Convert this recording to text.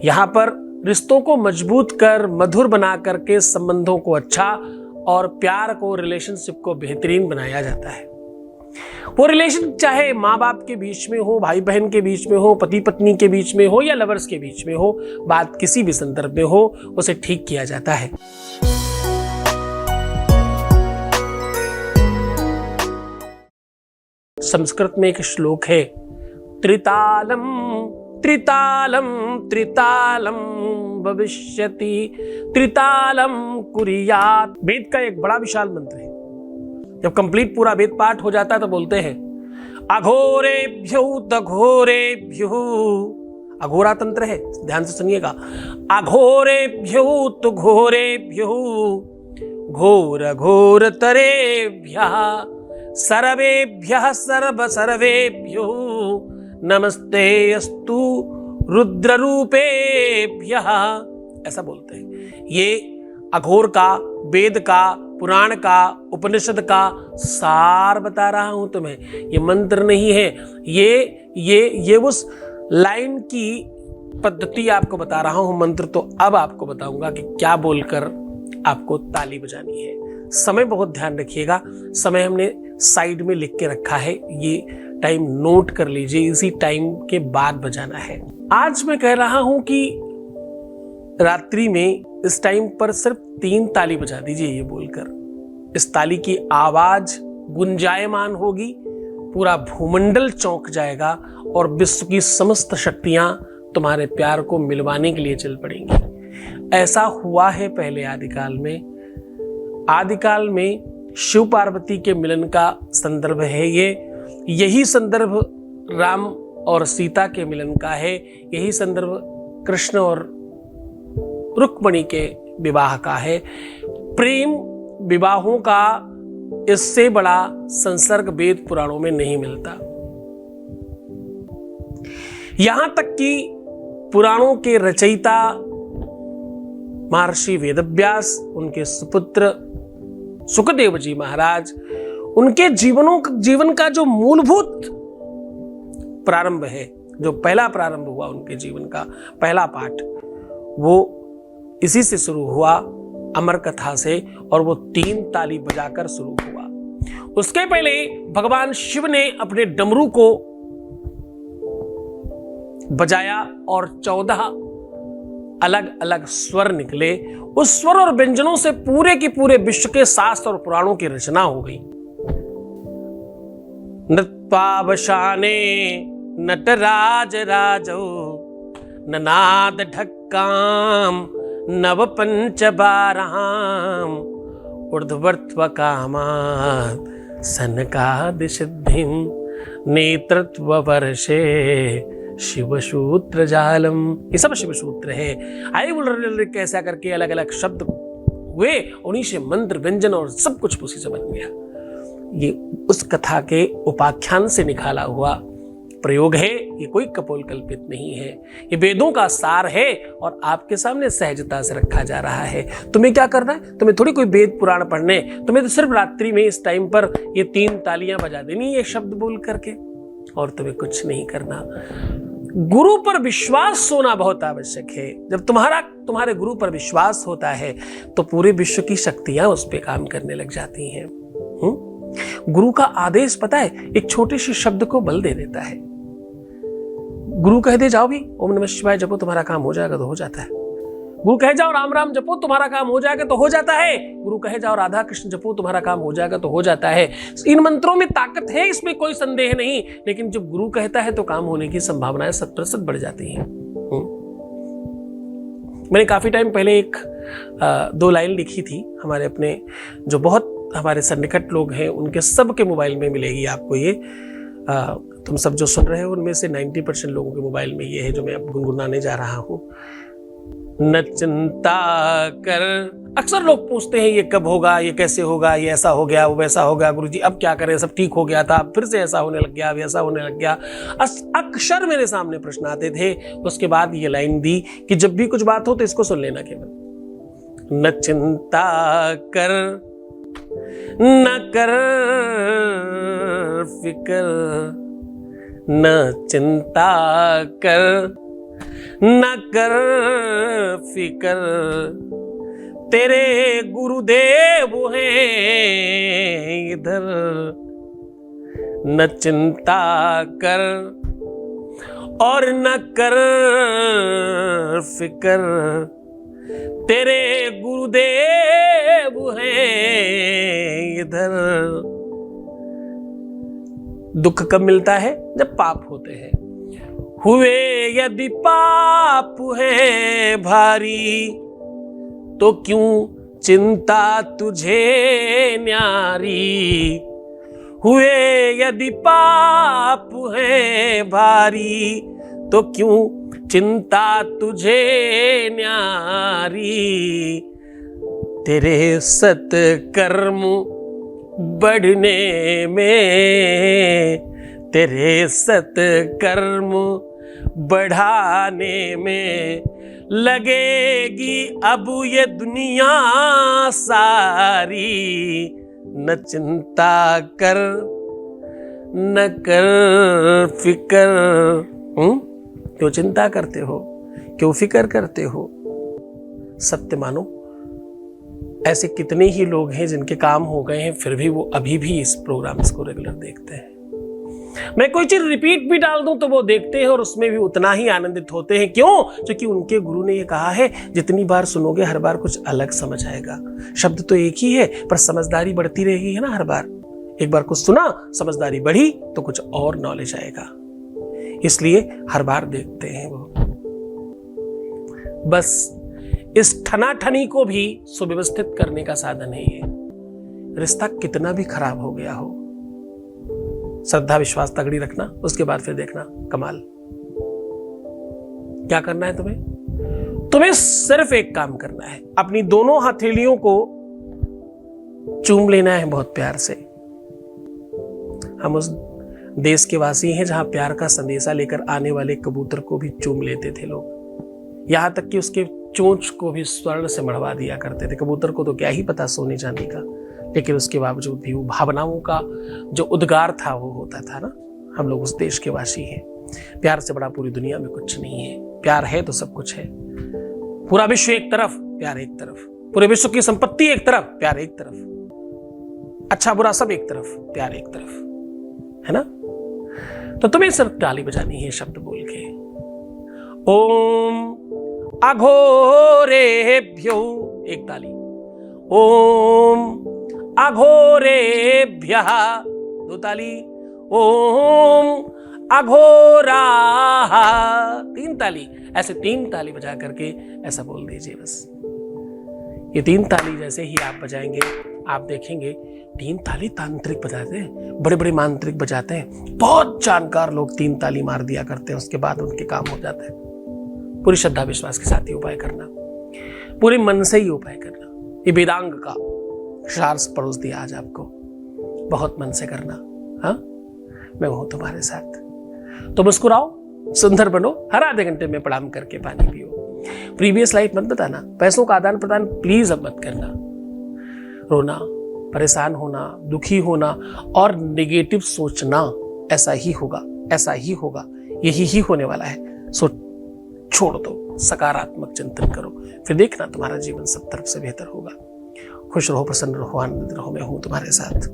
यहाँ पर रिश्तों को मजबूत कर, मधुर बना करके संबंधों को अच्छा और प्यार को, रिलेशनशिप को बेहतरीन बनाया जाता है। वो रिलेशन चाहे माँ बाप के बीच में हो, भाई बहन के बीच में हो, पति पत्नी के बीच में हो या लवर्स के बीच में हो, बात किसी भी संदर्भ में हो, उसे ठीक किया जाता है। संस्कृत में एक श्लोक है, त्रितालम त्रितालम त्रितालम भविष्यति त्रितालम कुर्यात्। वेद का एक बड़ा विशाल मंत्र है। जब कंप्लीट पूरा वेद पाठ हो जाता है तो बोलते हैं अघोरेभ्यो तघोरेभ्यो, अघोरा तंत्र है, ध्यान से सुनिएगा, अघोरेभ्यो तो घोरेभ्यो घोर घोर तरेभ्यः सर्वेभ्यः सर्व सर्वेभ्यो नमस्ते अस्तु रुद्र रूपेभ्यः, ऐसा बोलते हैं। ये अघोर का, वेद का, पुराण का, उपनिषद का सार बता रहा हूं तुम्हें। ये मंत्र नहीं है, ये उस लाइन की पद्धति आपको बता रहा हूं। मंत्र तो अब आपको बताऊंगा कि क्या बोलकर आपको ताली बजानी है। समय बहुत ध्यान रखिएगा, समय हमने साइड में लिख के रखा है, ये टाइम नोट कर लीजिए, इसी टाइम के बाद बजाना है। आज मैं कह रहा हूं कि रात्रि में इस टाइम पर सिर्फ 3 ताली बजा दीजिए ये बोलकर। इस ताली की आवाज गुंजायमान होगी, पूरा भूमंडल चौंक जाएगा और विश्व की समस्त शक्तियां तुम्हारे प्यार को मिलवाने के लिए चल पड़ेंगी। ऐसा हुआ है पहले आदिकाल में। आदिकाल में शिव पार्वती के मिलन का संदर्भ है ये। यही संदर्भ राम और सीता के मिलन का है। यही संदर्भ कृष्ण और रुक्मिणी के विवाह का है। प्रेम विवाहों का इससे बड़ा संसर्ग वेद पुराणों में नहीं मिलता। यहां तक कि पुराणों के रचयिता महर्षि वेदव्यास, उनके सुपुत्र सुखदेव जी महाराज, उनके जीवन का जो मूलभूत प्रारंभ है, जो पहला प्रारंभ हुआ उनके जीवन का पहला पाठ, वो इसी से शुरू हुआ, अमर कथा से, और वो 3 ताली बजाकर शुरू हुआ। उसके पहले भगवान शिव ने अपने डमरू को बजाया और 14 अलग अलग स्वर निकले। उस स्वर और व्यंजनों से पूरे के पूरे विश्व के शास्त्र और पुराणों की रचना हो गई। नृत्वावशाने नटराज राजो ननाद ढक्काम नव पंच बाराम ऊर्ध्वर्त्व कामात् सनकादि सिद्धिम नेतृत्व वर्षे शिवसूत्र जालम। ये सब शिवसूत्र है। आई बुल कैसा करके अलग अलग शब्द हुए, उन्हीं से मंत्र व्यंजन और सब कुछ उसी से बन गया। ये उस कथा के उपाख्यान से निकाला हुआ प्रयोग है। ये कोई कपोल कल्पित नहीं है, ये वेदों का सार है और आपके सामने सहजता से रखा जा रहा है। तुम्हें क्या करना है? तुम्हें थोड़ी कोई वेद पुराण पढ़ने, तुम्हें तो सिर्फ रात्रि में इस टाइम पर ये 3 तालियां बजा देनी, ये शब्द बोल करके, और तुम्हें कुछ नहीं करना। गुरु पर विश्वास होना बहुत आवश्यक है। जब तुम्हारे गुरु पर विश्वास होता है तो पूरे विश्व की शक्तियां उस पर काम करने लग जाती हैं। गुरु का आदेश पता है, एक छोटे से शब्द को बल दे देता है। गुरु कह दे जाओ भी ओम नमः शिवाय जपो, तुम्हारा काम हो जाएगा तो हो जाता है। गुरु कहे जाओ राम राम जपो, तुम्हारा काम हो जाएगा तो हो जाता है। गुरु कहे जाओ राधा कृष्ण जपो, तुम्हारा काम हो जाएगा तो हो जाता है। इन मंत्रों में ताकत है, इसमें कोई संदेह नहीं, लेकिन जब गुरु कहता है तो काम होने की संभावनाएं 100% बढ़ जाती हैं। मैंने काफी टाइम पहले 2 लाइन लिखी थी, हमारे अपने जो बहुत हमारे सन्निकट लोग हैं उनके सबके मोबाइल में मिलेगी आपको ये। तुम सब जो सुन रहे हो उनमें से 90% लोगों के मोबाइल में ये है जो मैं अब गुनगुनाने जा रहा हूं। न चिंता कर। अक्सर लोग पूछते हैं ये कब होगा, ये कैसे होगा, ये ऐसा हो गया, वो वैसा हो गया, गुरुजी अब क्या करें, सब ठीक हो गया था, अब फिर से ऐसा होने लग गया, वैसा होने लग गया। अक्सर मेरे सामने प्रश्न आते थे। उसके बाद ये लाइन दी कि जब भी कुछ बात हो तो इसको सुन लेना केवल। न चिंता कर, न कर फिकर, न चिंता कर, न कर फिकर, तेरे गुरुदेव हैं इधर, न चिंता कर और न कर फिकर, तेरे गुरुदेव हैं इधर। दुख कब मिलता है? जब पाप होते हैं। हुए यदि पाप है भारी, तो क्यों चिंता तुझे न्यारी। हुए यदि पाप है भारी, तो क्यों चिंता तुझे न्यारी। तेरे सत्कर्म बढ़ने में, तेरे सत्कर्म बढ़ाने में लगेगी अब ये दुनिया सारी। न चिंता कर न कर फिकर। क्यों चिंता करते हो, क्यों फिकर करते हो? सत्य मानो, ऐसे कितने ही लोग हैं जिनके काम हो गए हैं, फिर भी वो अभी भी इस प्रोग्राम्स को रेगुलर देखते हैं। मैं कोई चीज रिपीट भी डाल दूं तो वो देखते हैं और उसमें भी उतना ही आनंदित होते हैं। क्यों? क्योंकि उनके गुरु ने ये कहा है, जितनी बार सुनोगे हर बार कुछ अलग समझ आएगा। शब्द तो एक ही है, पर समझदारी बढ़ती रहेगी है ना। हर बार एक बार कुछ सुना, समझदारी बढ़ी तो कुछ और नॉलेज आएगा, इसलिए हर बार देखते हैं वो। बस इस ठनाठनी को भी सुव्यवस्थित करने का साधन है ये। रिश्ता कितना भी खराब हो गया हो, श्रद्धा विश्वास तगड़ी रखना, उसके बाद फिर देखना कमाल। क्या करना है तुम्हें? तुम्हें सिर्फ एक काम करना है, अपनी दोनों हथेलियों को चूम लेना है बहुत प्यार से। हम उस देश के वासी हैं जहां प्यार का संदेशा लेकर आने वाले कबूतर को भी चूम लेते थे लोग, यहां तक कि उसके चोंच को भी स्वर्ण से मढ़वा दिया करते थे। कबूतर को तो क्या ही पता सोने चांदी का, लेकिन उसके बावजूद भी वो भावनाओं का जो उद्गार था वो होता था ना। हम लोग उस देश के वासी हैं। प्यार से बड़ा पूरी दुनिया में कुछ नहीं है। प्यार है तो सब कुछ है। पूरा विश्व एक तरफ, प्यार एक तरफ। पूरे विश्व की संपत्ति एक तरफ, प्यार एक तरफ। अच्छा बुरा सब एक तरफ, प्यार एक तरफ, है ना। तो तुम्हें सिर्फ ताली बजानी है शब्द बोल के, ओम अघोरेभ्यो, एक ताली। ओम अघोरेभ्यः, दो ताली। ओम अघोराः, तीन ताली। ऐसे तीन ताली बजा करके ऐसा बोल दीजिए बस। ये तीन ताली जैसे ही आप बजाएंगे, आप देखेंगे तीन ताली तांत्रिक बजाते हैं, बड़े बड़े मांत्रिक बजाते हैं। बहुत जानकार लोग तीन ताली मार दिया करते हैं, उसके बाद उनके काम हो जाते हैं। पूरी श्रद्धा विश्वास के साथ ही उपाय करना, पूरे मन से ही उपाय करना। ये वेदांग का शार्स परोस दिया आज आपको, बहुत मन से करना। हाँ, मैं हूं तुम्हारे साथ। तो मुस्कुराओ, सुंदर बनो, हर आधे घंटे में प्रणाम करके पानी पियो। प्रीवियस लाइफ मत बताना, पैसों का आदान प्रदान प्लीज अब मत करना। रोना, परेशान होना, दुखी होना और नेगेटिव सोचना, ऐसा ही होगा, ऐसा ही होगा, यही ही होने वाला है। सो छोड़ दो, सकारात्मक चिंतन करो, फिर देखना तुम्हारा जीवन सब तरफ से बेहतर होगा। खुश रहो, प्रसन्न रहो, आनंदित रहो। मैं हूं तुम्हारे साथ।